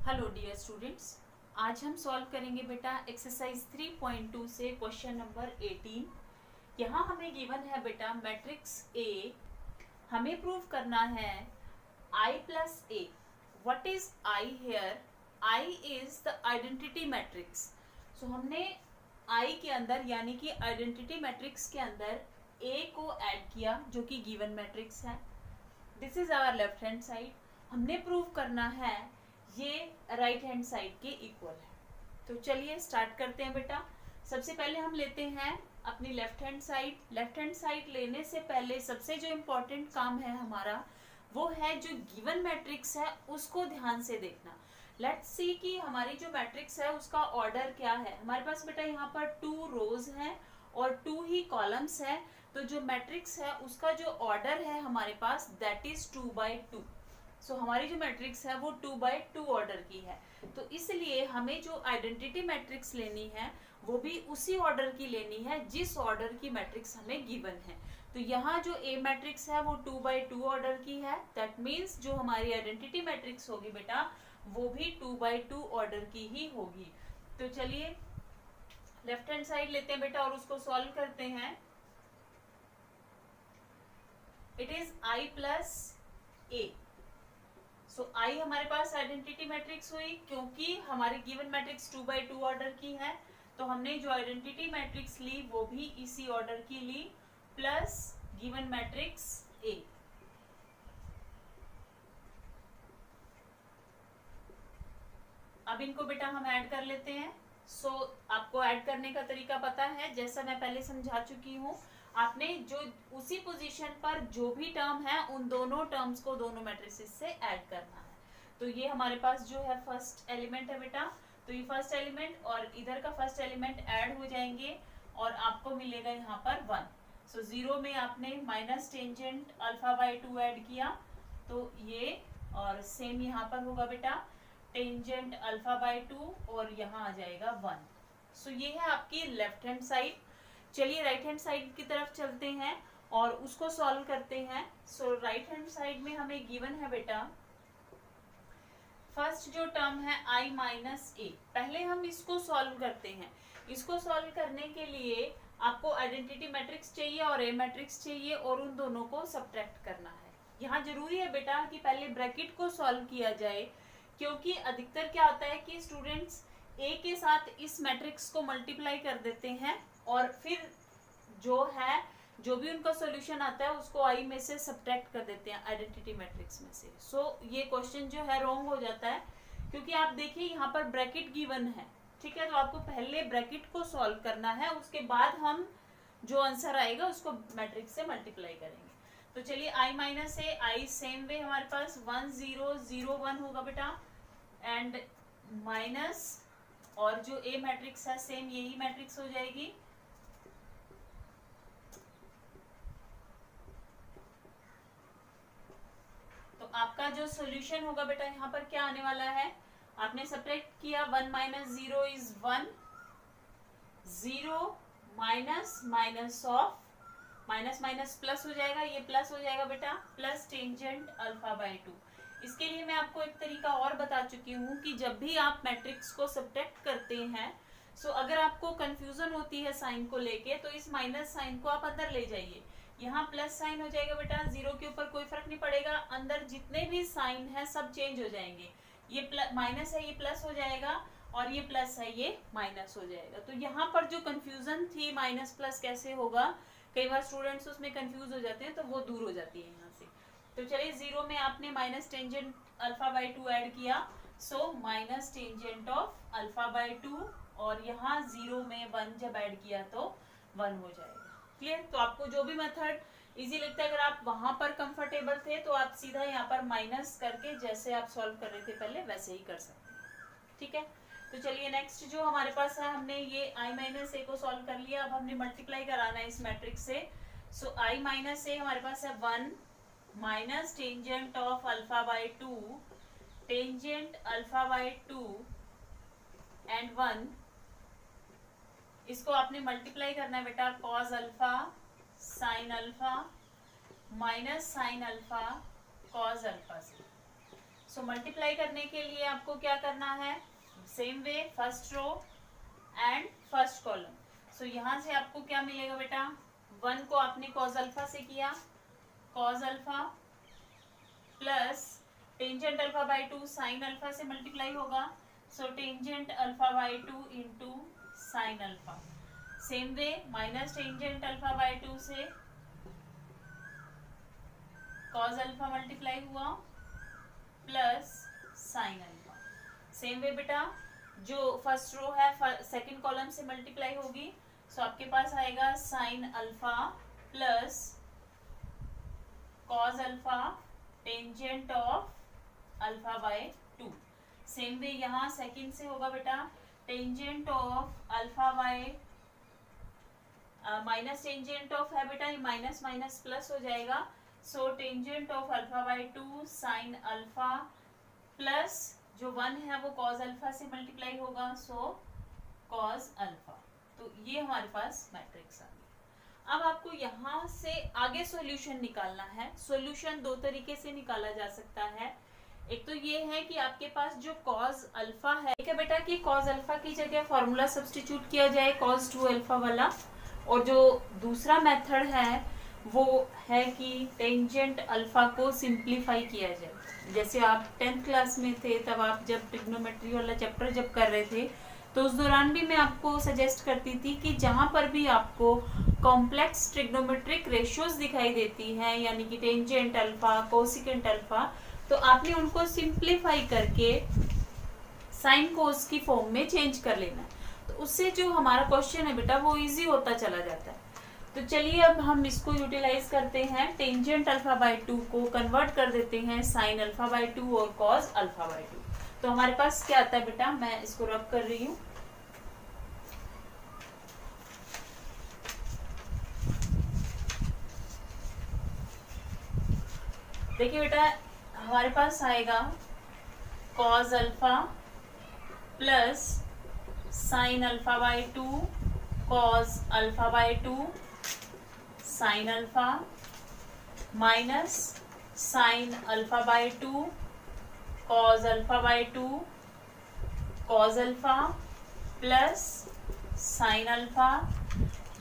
Hello dear students, आज हम solve करेंगे बेटा एक्सरसाइज 3.2 से क्वेश्चन नंबर 18। यहाँ हमें गिवन है बेटा मैट्रिक्स ए। हमें प्रूव करना है i plus A. What is i here? i is the identity matrix. So हमने i के अंदर यानी कि आइडेंटिटी मैट्रिक्स के अंदर a को ऐड किया जो कि गिवन मैट्रिक्स है। This is our left hand side. हमने प्रूव करना है ये राइट हैंड साइड के इक्वल है। तो चलिए स्टार्ट करते हैं बेटा। सबसे पहले हम लेते हैं अपनी left hand side. Left hand side लेने से पहले सबसे जो इम्पोर्टेंट काम है हमारा वो है जो गिवन मैट्रिक्स है उसको ध्यान से देखना। लेट्स सी कि हमारी जो मैट्रिक्स है उसका ऑर्डर क्या है। हमारे पास बेटा यहाँ पर 2 रोज हैं और 2 ही कॉलम्स है। तो जो मैट्रिक्स है उसका जो ऑर्डर है हमारे पास दैट इज 2/2। सो हमारी जो मैट्रिक्स है वो 2/2 ऑर्डर की है। तो इसलिए हमें जो आइडेंटिटी मैट्रिक्स लेनी है वो भी उसी ऑर्डर की लेनी है जिस ऑर्डर की मैट्रिक्स हमें गिवन है। तो यहाँ जो ए मैट्रिक्स है वो 2/2 ऑर्डर की है। दैट मीन्स जो हमारी आइडेंटिटी मैट्रिक्स होगी बेटा वो भी 2/2 ऑर्डर की ही होगी। तो चलिए लेफ्ट हैंड साइड लेते हैं बेटा और उसको सॉल्व करते हैं। इट इज i प्लस ए। सो आई हमारे पास आइडेंटिटी मैट्रिक्स हुई क्योंकि हमारी गिवन मैट्रिक्स 2/2 ऑर्डर की है। तो हमने जो आइडेंटिटी मैट्रिक्स ली वो भी इसी ऑर्डर की ली प्लस गिवन मैट्रिक्स ए। अब इनको बेटा हम ऐड कर लेते हैं। सो आपको ऐड करने का तरीका पता है, जैसा मैं पहले समझा चुकी हूँ। आपने जो उसी पोजीशन पर जो भी टर्म है उन दोनों टर्म्स को दोनों मैट्रिसेस से ऐड करना है। तो ये हमारे पास जो है फर्स्ट एलिमेंट है बेटा। तो ये फर्स्ट एलिमेंट और इधर का फर्स्ट एलिमेंट ऐड हो जाएंगे और आपको मिलेगा यहाँ पर 1। सो 0 में आपने माइनस टेंजेंट α/2 ऐड किया तो ये, और सेम यहाँ पर होगा बेटा टेंजेंट α/2 और यहाँ आ जाएगा 1। सो ये है आपकी लेफ्ट हैंड साइड। चलिए राइट हैंड साइड की तरफ चलते हैं और उसको सॉल्व करते हैं। सो राइट हैंड साइड में हमें गिवन है बेटा फर्स्ट जो टर्म है i माइनस ए। पहले हम इसको सॉल्व करते हैं। इसको सॉल्व करने के लिए आपको आइडेंटिटी मैट्रिक्स चाहिए और ए मैट्रिक्स चाहिए और उन दोनों को सब्ट्रैक्ट करना है। यहाँ जरूरी है बेटा कि पहले ब्रैकेट को सॉल्व किया जाए, क्योंकि अधिकतर क्या होता है कि स्टूडेंट्स ए के साथ इस मैट्रिक्स को मल्टीप्लाई कर देते हैं और फिर जो भी उनका सॉल्यूशन आता है उसको आई में से सब्ट्रैक्ट कर देते हैं आइडेंटिटी मैट्रिक्स में से। सो ये क्वेश्चन जो है रॉन्ग हो जाता है, क्योंकि आप देखिए यहाँ पर ब्रैकेट गिवन है। ठीक है, तो आपको पहले ब्रैकेट को सॉल्व करना है, उसके बाद हम जो आंसर आएगा उसको मैट्रिक्स से मल्टीप्लाई करेंगे। तो चलिए i minus A, I same way हमारे पास 1 0 0 1 होगा बेटा एंड माइनस, और जो ए मैट्रिक्स है सेम यही मैट्रिक्स हो जाएगी। तो आपका जो सॉल्यूशन होगा बेटा यहाँ पर क्या आने वाला है, आपने सब्ट्रैक्ट किया 1 minus 0 is 1, 0 minus minus of minus minus plus हो जाएगा, ये प्लस हो जाएगा बेटा प्लस टेंजेंट α/2। इसके लिए मैं आपको एक तरीका और बता चुकी हूँ कि जब भी आप मैट्रिक्स को सब्ट्रैक्ट करते हैं, सो अगर आपको कंफ्यूजन होती है साइन को लेके तो इस माइनस साइन को आप अंदर ले जाइए। यहाँ प्लस साइन हो जाएगा बेटा, 0 के ऊपर कोई फर्क नहीं पड़ेगा, अंदर जितने भी साइन है सब चेंज हो जाएंगे। ये माइनस है ये प्लस हो जाएगा और ये प्लस है ये माइनस हो जाएगा। तो यहाँ पर जो कंफ्यूजन थी माइनस प्लस कैसे होगा, कई बार स्टूडेंट्स उसमें कंफ्यूज हो जाते हैं, तो वो दूर हो जाती है यहाँ से। तो चलिए 0 में आपने माइनस टेंजेंट α/2 ऐड किया, सो माइनस टेंजेंट ऑफ α/2, और यहाँ 0 में 1 जब ऐड किया तो 1 हो जाएगा। क्लियर? तो आपको जो भी मेथड इजी लगता है, अगर आप वहां पर कंफर्टेबल थे तो आप सीधा यहाँ पर माइनस करके जैसे आप सॉल्व कर रहे थे पहले वैसे ही कर सकते हैं। ठीक है, तो चलिए नेक्स्ट जो हमारे पास है, हमने ये i माइनस ए को सॉल्व कर लिया। अब हमने मल्टीप्लाई कराना है इस मैट्रिक्स से। सो i माइनस ए हमारे पास है 1 minus tangent of α/2, tangent α/2 and 1। इसको आपने मल्टीप्लाई करना है बेटा cos alpha sine alpha minus sine alpha cos alpha से। सो मल्टीप्लाई करने के लिए आपको क्या करना है, same way first row and first column. So यहाँ से आपको क्या मिलेगा बेटा, 1 को आपने कॉज अल्फा से किया, cause alpha plus tangent alpha by 2 sine alpha से मल्टीप्लाई होगा, so tangent alpha by 2 into sine alpha. Same way minus tangent alpha by 2 से कॉज अल्फा मल्टीप्लाई हुआ plus sine alpha. Same way बेटा जो first row है second column से multiply होगी, सो आपके पास आएगा sine alpha plus cos alpha tangent of alpha by 2। Same way यहाँ सेकंड से होगा बेटा tangent of alpha by minus tangent of है बेटा, ये माइनस माइनस प्लस हो जाएगा, so tangent of alpha by 2 sine alpha plus जो 1 है वो कॉज अल्फा से मल्टीप्लाई होगा, सो कॉज अल्फा। तो ये हमारे पास मैट्रिक्स आ गया। अब आपको यहाँ से आगे सॉल्यूशन निकालना है। सॉल्यूशन दो तरीके से निकाला जा सकता है। एक तो ये है कि आपके पास जो कॉज अल्फा है, ठीक है बेटा, कि कॉज अल्फा की जगह फॉर्मूला सब्स्टिट्यूट किया जाए कॉज 2 अल्फा वाला, और जो दूसरा मेथड है वो है कि टेंजेंट अल्फा को सिंप्लीफाई किया जाए। जैसे आप 10th क्लास में थे तब आप जब ट्रिग्नोमेट्री वाला चैप्टर जब कर रहे थे तो उस दौरान भी मैं आपको सजेस्ट करती थी कि जहाँ पर भी आपको कॉम्प्लेक्स ट्रिग्नोमेट्रिक रेशियोज दिखाई देती हैं, यानी कि टेंजेंट अल्फा, कोसिकेंट अल्फा, तो आपने उनको सिंप्लीफाई करके साइन कोस की फॉर्म में चेंज कर लेना है। तो उससे जो हमारा क्वेश्चन है बेटा वो इजी होता चला जाता है। तो चलिए अब हम इसको यूटिलाइज करते हैं, टेंजेंट अल्फा बाय 2 को कन्वर्ट कर देते हैं साइन अल्फा बाय 2 और कॉस अल्फा बाय 2। तो हमारे पास क्या आता है बेटा, मैं इसको रब कर रही हूँ। देखिए बेटा हमारे पास आएगा cos alpha plus sine alpha by 2 cos alpha by 2 sign alpha minus sine alpha by 2 cos alpha by 2 cos alpha plus sign alpha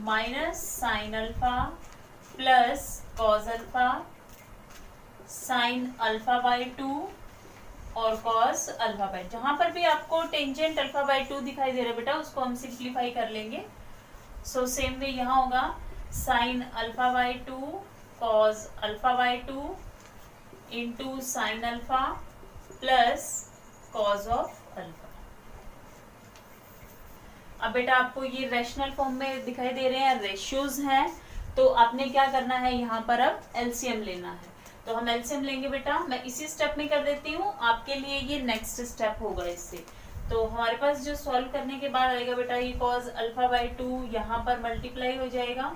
minus sine alpha plus cos alpha sine alpha by 2 और cos alpha bye. जहां पर भी आपको tangent alpha by 2 दिखाई दे रहा है बेटा उसको हम सिंप्लीफाई कर लेंगे। सो सेम वे यहाँ होगा sine alpha by 2 cos alpha by 2 into sine alpha plus cos of alpha. अब बेटा आपको ये रैशनल फॉर्म में दिखाई दे रहे हैं, रेशियोज हैं, तो आपने क्या करना है, यहाँ पर अब एलसीएम लेना है। तो हम एलसीएम लेंगे बेटा, मैं इसी स्टेप में कर देती हूँ, आपके लिए ये नेक्स्ट स्टेप होगा इससे। तो हमारे पास जो सॉल्व करने के बाद आएगा बेटा ये कॉस अल्फा बाय 2 यहाँ पर मल्टीप्लाई हो जाएगा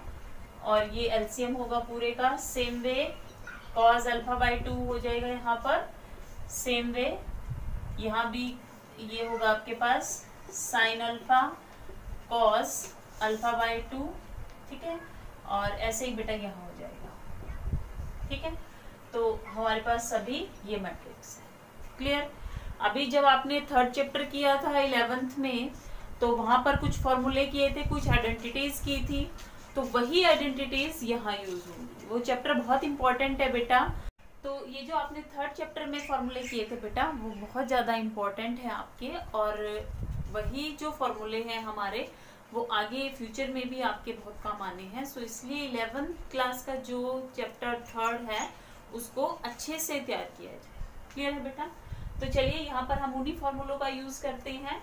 और ये एलसीएम होगा पूरे का। Same way cos alpha by 2 हो जाएगा यहाँ पर, सेम वे यहाँ भी ये होगा आपके पास sine alpha cos alpha by 2, ठीक है, और ऐसे ही बेटा यहाँ हो जाएगा, ठीक है। तो हमारे पास सभी ये मैट्रिक्स है, क्लियर। अभी जब आपने थर्ड चैप्टर किया था 11th में तो वहां पर कुछ फॉर्मूले किए थे, कुछ आइडेंटिटीज की थी, तो वही आइडेंटिटीज यहाँ यूज होंगी। वो चैप्टर बहुत इंपॉर्टेंट है बेटा। तो ये जो आपने थर्ड चैप्टर में फॉर्मूले किए थे बेटा वो बहुत ज़्यादा इम्पोर्टेंट है आपके, और वही जो फॉर्मूले हैं हमारे वो आगे फ्यूचर में भी आपके बहुत काम आने हैं। सो इसलिए 11th क्लास का जो चैप्टर थर्ड है उसको अच्छे से तैयार किया जाए, क्लियर है बेटा। तो चलिए यहाँ पर हम उन्हीं फॉर्मूलों का यूज करते हैं।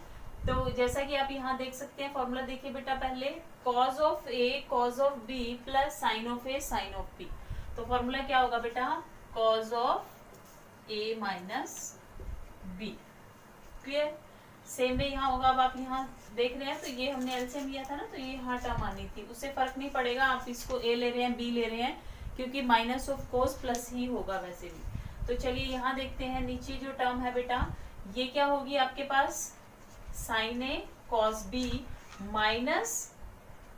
तो जैसा कि आप यहाँ देख सकते हैं फॉर्मूला देखिए बेटा, पहले cos of A cos of B plus sine of A sine of B. तो फॉर्मूला क्या होगा बेटा, cos of A minus B, clear. Same way यहाँ होगा, अब आप यहाँ देख रहे हैं तो ये हमने एलसीएम लिया था ना, तो ये यहाँ टर्म आनी थी, उससे फर्क नहीं पड़ेगा आप इसको ए ले रहे हैं बी ले रहे हैं, क्योंकि माइनस ऑफ कोस प्लस ही होगा वैसे भी। तो चलिए यहाँ देखते हैं नीचे जो टर्म है बेटा ये क्या होगी आपके पास, sine A cos B minus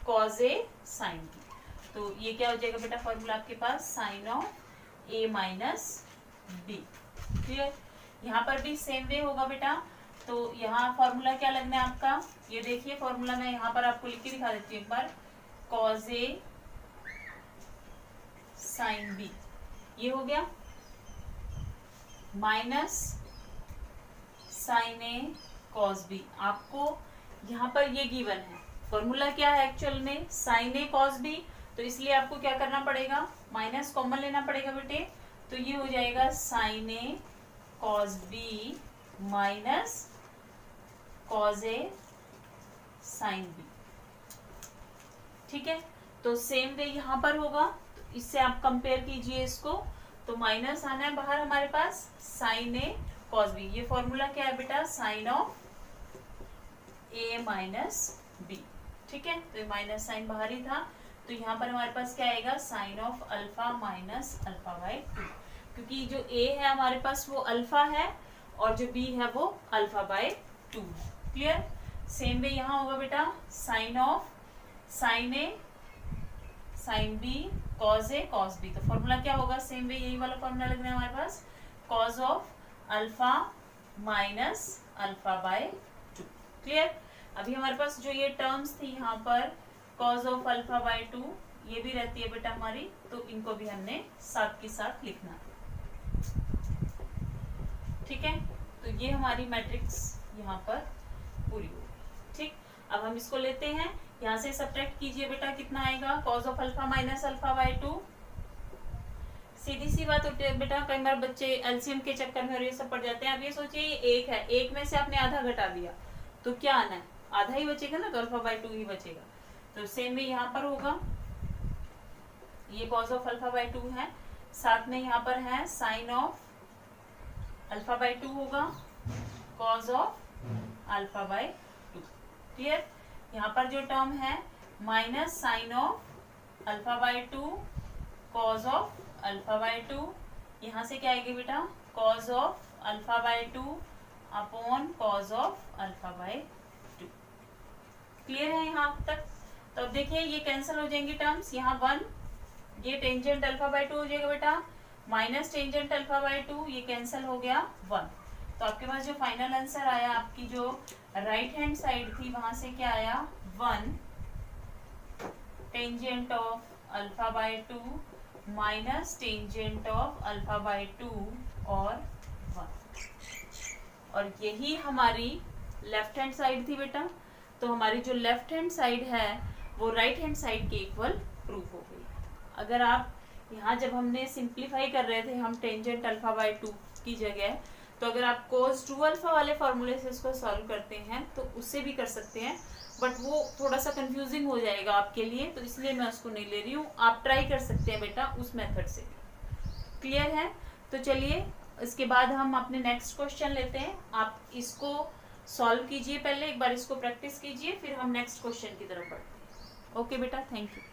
cos A sine B. तो ये क्या हो जाएगा बेटा फॉर्मूला आपके पास, sine of A minus B, clear. यहाँ पर भी सेम वे होगा बेटा। तो यहाँ फॉर्मूला क्या लगना है आपका, ये देखिए फॉर्मूला मैं यहाँ पर आपको लिख के दिखा देती हूँ एक बार। कॉज ए साइन बी, ये हो गया, minus sign A cos B. आपको यहाँ पर ये गिवन है, फॉर्मूला क्या है एक्चुअल में, साइन ए कॉस बी, तो इसलिए आपको क्या करना पड़ेगा, माइनस कॉमन लेना पड़ेगा बेटे। तो ये हो जाएगा sign A cos B minus cos A sine B. ठीक है, तो सेम वे यहाँ पर होगा, तो इससे आप कंपेयर कीजिए इसको। तो माइनस आना है बाहर हमारे पास, साइन ए कॉस बी, ये फॉर्मूला क्या है बेटा, sine of A minus B. ठीक है, तो ये माइनस साइन बाहर ही था, तो यहाँ पर हमारे पास क्या आएगा, sine of alpha minus alpha by 2, क्योंकि जो ए है हमारे पास वो अल्फा है और जो बी है वो अल्फा बाई 2 है। क्लियर। सेम वे यहाँ होगा बेटा, sine of sine A sine B cos A cos B, तो फॉर्मूला क्या होगा, सेम वे यही वाला फॉर्मूला लगना है हमारे पास, cos of alpha minus alpha by 2। Clear. अभी हमारे पास जो ये टर्म्स थी यहाँ पर कॉज ऑफ अल्फा बाई 2, ये भी रहती है बेटा हमारी, तो इनको भी हमने साथ के साथ लिखना है। ठीक है, तो ये हमारी मैट्रिक्स यहाँ पर पूरी होगी। ठीक, अब हम इसको लेते हैं, यहाँ से सब्ट्रैक्ट कीजिए बेटा, कितना आएगा, cause of alpha minus alpha by 2। सीधी सी बात होती है बेटा, कई बार बच्चे एलसीएम के चक्कर में और ये सब पड़ जाते हैं। अब ये सोचिए ये एक है, एक में से आपने आधा घटा दिया तो क्या आना है, आधा ही बचेगा ना, तो अल्फा बाई 2 ही बचेगा। तो सेम भी यहाँ पर होगा, ये कॉज ऑफ अल्फा बाई 2 है, साथ में यहाँ पर है साइन ऑफ अल्फा बाई 2 होगा, cos of alpha by 2। Clear. यहाँ पर जो टर्म है minus sine of alpha by 2 cos of alpha by 2, यहाँ से क्या आएगी बेटा, cos of alpha by 2 upon cos of alpha by 2। Clear है यहाँ तक। तो अब देखिए ये कैंसिल हो जाएंगी टर्म्स, यहाँ 1, ये टेंजेंट अल्फा बाई 2 हो जाएगा बेटा, माइनस टेंजेंट अल्फा बाई 2, ये कैंसिल हो गया 1। तो आपके पास जो फाइनल आंसर आया, आपकी जो राइट हैंड साइड थी वहां से क्या आया, 1 tangent of alpha by 2 minus tangent of alpha by 2 और 1। और यही हमारी लेफ्ट हैंड साइड थी बेटा। तो हमारी जो लेफ्ट हैंड साइड है वो राइट हैंड साइड के इक्वल प्रूफ हो गई। अगर आप यहाँ जब हमने सिंप्लीफाई कर रहे थे हम टेंजेंट अल्फा बाई 2 की जगह, तो अगर आप cos 2 अल्फा वाले फॉर्मूले से इसको सॉल्व करते हैं तो उससे भी कर सकते हैं, बट वो थोड़ा सा कंफ्यूजिंग हो जाएगा आपके लिए, तो इसलिए मैं उसको नहीं ले रही हूँ। आप ट्राई कर सकते हैं बेटा उस मेथड से। क्लियर है। तो चलिए इसके बाद हम अपने नेक्स्ट क्वेश्चन लेते हैं। आप इसको सॉल्व कीजिए, पहले एक बार इसको प्रैक्टिस कीजिए, फिर हम नेक्स्ट क्वेश्चन की तरफ बढ़ते हैं। ओके बेटा, थैंक यू।